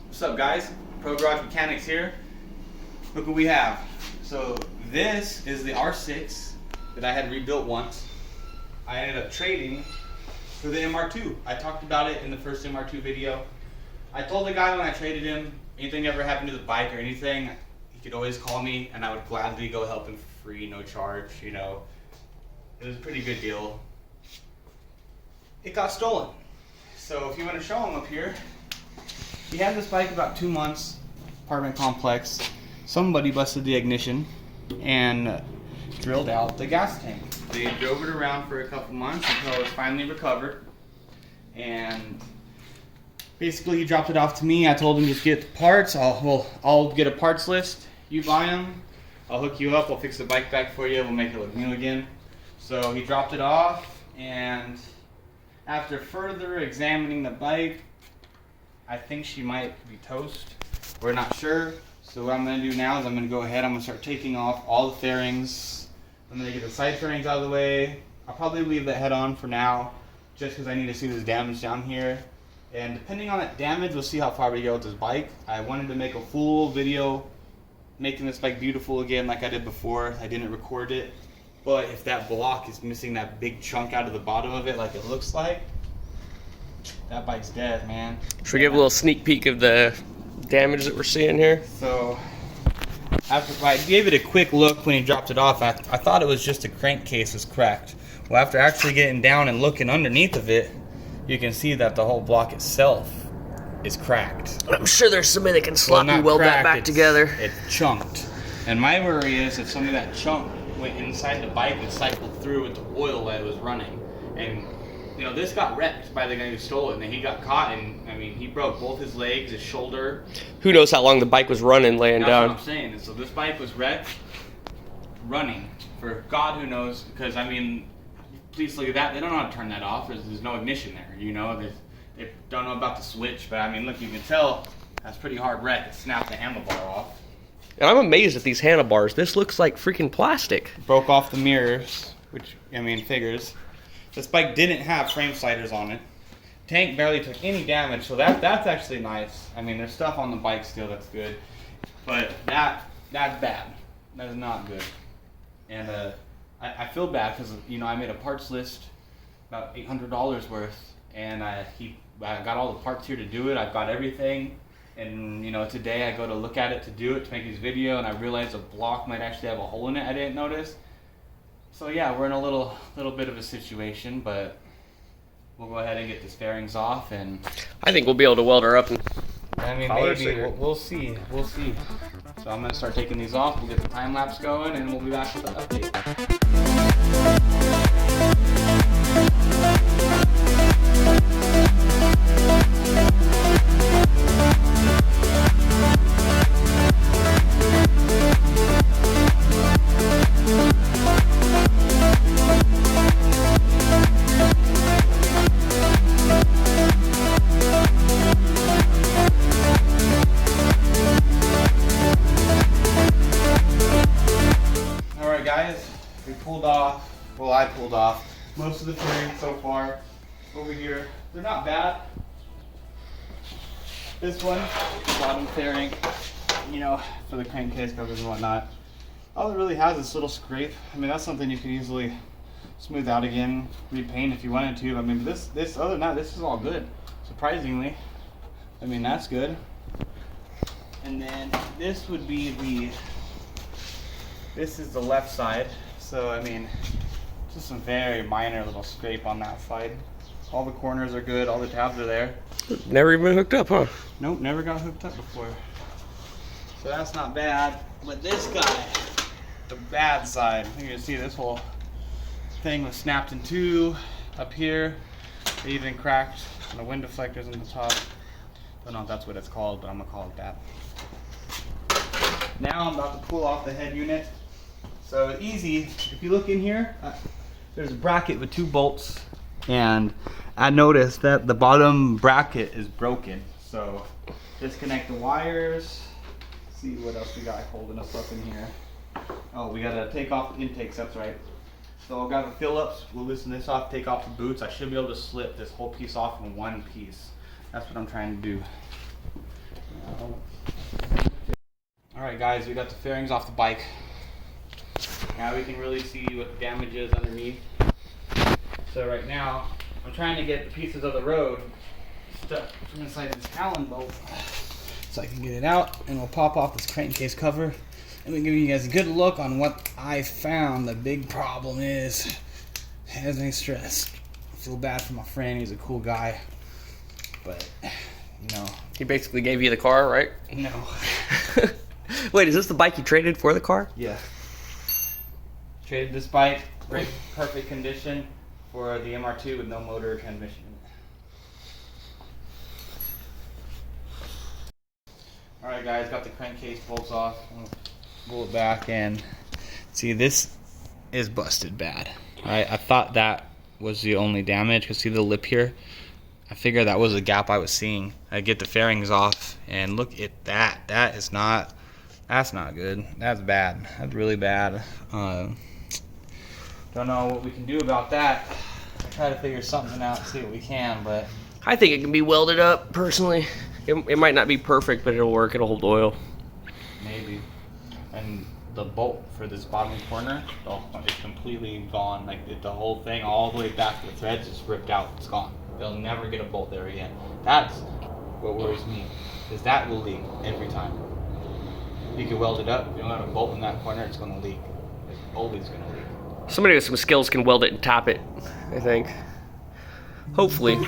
What's up, guys? Pro Garage Mechanics here. Look what we have. So this is the R6 that I had rebuilt once. I ended up trading for the MR2. I talked about it in the first MR2 video. I told the guy when I traded him, anything ever happened to the bike or anything, he could always call me and I would gladly go help him for free, no charge, you know. It was a pretty good deal. It got stolen. So if you want to show him up here, he had this bike about 2 months, apartment complex. Somebody busted the ignition and drilled out the gas tank. They drove it around for a couple months until it was finally recovered. And basically he dropped it off to me. I told him just get the parts. I'll get a parts list. You buy them. I'll hook you up. I'll fix the bike back for you. We'll make it look new again. So he dropped it off, and after further examining the bike, I think she might be toast. We're not sure. So what I'm going to do now is I'm going to go ahead. I'm going to start taking off all the fairings. I'm going to get the side fairings out of the way. I'll probably leave the head on for now, just because I need to see this damage down here. And depending on that damage, we'll see how far we go with this bike. I wanted to make a full video making this bike beautiful again like I did before. I didn't record it. But if that block is missing that big chunk out of the bottom of it like it looks like, that bike's dead, man. Should we give a little sneak peek of the damage that we're seeing here? So, after I gave it a quick look when he dropped it off, I thought it was just a crankcase was cracked. Well, after actually getting down and looking underneath of it, you can see that the whole block itself is cracked. I'm sure there's somebody that can sloppy weld that back together. It's chunked. And my worry is if some of that chunk went inside the bike and cycled through with the oil that it was running. And you know, this got wrecked by the guy who stole it, and he got caught, and I mean, he broke both his legs, his shoulder. Who knows how long the bike was running, laying That's down. what I'm saying. And so this bike was wrecked, running, for God who knows, because I mean, please look at that. They don't know how to turn that off. There's no ignition there, you know. They don't know about the switch, but I mean, look, you can tell that's pretty hard wreck. It snapped the handlebar off. And I'm amazed at these handlebars. This looks like freaking plastic. Broke off the mirrors, which, I mean, figures. This bike didn't have frame sliders on it. Tank barely took any damage, so that's actually nice. I mean, there's stuff on the bike still that's good, but that's bad. That is not good. And I feel bad because, you know, I made a parts list about $800 worth, and I got all the parts here to do it. I've got everything, and you know, today I go to look at it to do it to make this video, and I realized a block might actually have a hole in it I didn't notice. So yeah, we're in a little bit of a situation, but we'll go ahead and get the fairings off, and I think we'll be able to weld her up. And I mean, maybe we'll see. So I'm gonna start taking these off. We'll get the time lapse going, and we'll be back with an update. We pulled off, well, I pulled off most of the fairings so far over here. They're not bad. This one, bottom fairing, you know, for the crankcase covers and whatnot. All it really has is this little scrape. I mean, that's something you can easily smooth out again, repaint if you wanted to. I mean, this other than that, this is all good, surprisingly. I mean, that's good. And then this would be this is the left side. So, I mean, just some very minor little scrape on that side. All the corners are good, all the tabs are there. Never even hooked up, huh? Nope, never got hooked up before. So that's not bad. But this guy, the bad side, you can see this whole thing was snapped in two up here. They even cracked the wind deflectors on the top. I don't know if that's what it's called, but I'm gonna call it that. Now I'm about to pull off the head unit. So easy, if you look in here, there's a bracket with 2 bolts, and I noticed that the bottom bracket is broken. So disconnect the wires, see what else we got holding us up in here. Oh, we gotta take off the intakes, that's right. So I've got the fill-ups, we'll loosen this off, take off the boots. I should be able to slip this whole piece off in one piece. That's what I'm trying to do. Alright guys, we got the fairings off the bike. Now we can really see what damage is underneath. So right now, I'm trying to get the pieces of the road stuck from inside this Allen bolt so I can get it out, and we'll pop off this crankcase cover and we'll give you guys a good look on what I found the big problem is. Has any stress. I feel bad for my friend, he's a cool guy, but you know. He basically gave you the car, right? No. Wait, is this the bike you traded for the car? Yeah. Traded this bike, great, perfect condition, for the MR2 with no motor or transmission in it. Alright guys, got the crankcase bolts off. I'm gonna pull it back and see, this is busted bad. Alright, I thought that was the only damage, because see the lip here? I figured that was the gap I was seeing. I get the fairings off and look at that. That's not good. That's bad. That's really bad. Don't know what we can do about that. I try to figure something out, see what we can, but I think it can be welded up, personally. It might not be perfect, but it'll work. It'll hold oil. maybe. And the bolt for this bottom corner is completely gone. Like the whole thing, all the way back to the threads, is ripped out. It's gone. They'll never get a bolt there again. That's what worries me, is that will leak every time. You can weld it up. If you don't have a bolt in that corner, it's going to leak. It's always going to leak. Somebody with some skills can weld it and tap it, I think. Hopefully.